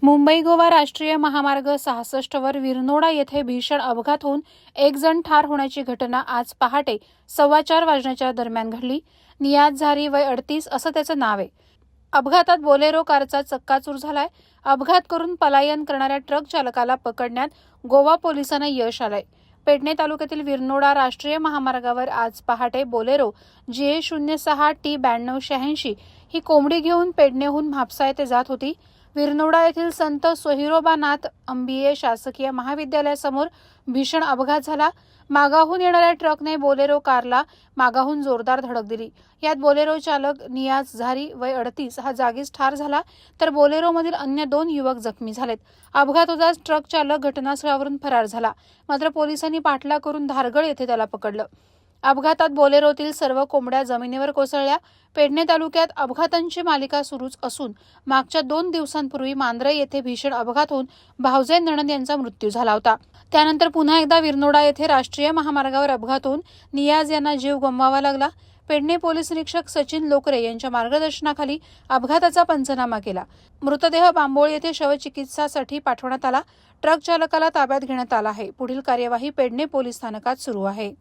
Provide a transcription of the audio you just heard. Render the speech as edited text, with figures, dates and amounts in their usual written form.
मुंबई गोवा राष्ट्रीय महामार्ग 66 वर विरनोडा येथे भीषण अपघात होऊन एक जण ठार होण्याची घटना आज पहाटे 4:15 वाजण्याच्या दरम्यान घडली. नियाज झारी वय 38 असं त्याचं नाव आहे. अपघातात बोलेरो कारचा चक्काचूर झालाय. अपघात करून पलायन करणाऱ्या ट्रक चालकाला पकडण्यात गोवा पोलिसांना यश आलंय. पेडणे तालुक्यातील विरनोडा राष्ट्रीय महामार्गावर आज पहाटे बोलेरो GA06T9286 ही कोंबडी घेऊन पेडणेहून म्हापसा येथे जात होती. विरनोडा येथील संत सोहिरोबानाथ अंबिये शासकीय महाविद्यालयासमोर भीषण अपघात झाला. मागाहून येणाऱ्या ट्रकने बोलेरो कारला मागाहून जोरदार धडक दिली. यात बोलेरो चालक नियाज झारी वय 38 हा जागीच ठार झाला, तर बोलेरोमधील अन्य 2 युवक जखमी झालेत. अपघात होताच ट्रक चालक घटनास्थळावरून फरार झाला. मात्र पोलिसांनी पाठलाग करून धारगळ येथे त्याला पकडलं. अपघातात बोलेरोतील सर्व कोंबड्या जमिनीवर कोसळल्या. पेडणे तालुक्यात अपघातांची मालिका सुरूच असून मागच्या 2 दिवसांपूर्वी मांद्रे येथे भीषण अपघात होऊन भाऊजे नणंद यांचा मृत्यू झाला होता. त्यानंतर पुन्हा एकदा विरनोडा येथे राष्ट्रीय महामार्गावर अपघात होऊन नियाज यांना जीव गमवावा लागला. पेडणे पोलीस निरीक्षक सचिन लोकरे यांच्या मार्गदर्शनाखाली अपघाताचा पंचनामा केला. मृतदेह बांबोळ येथे शवचिकित्सासाठी पाठवण्यात आला. ट्रक चालकाला ताब्यात घेण्यात आला आहे. पुढील कार्यवाही पेडणे पोलीस स्थानकात सुरू आहे.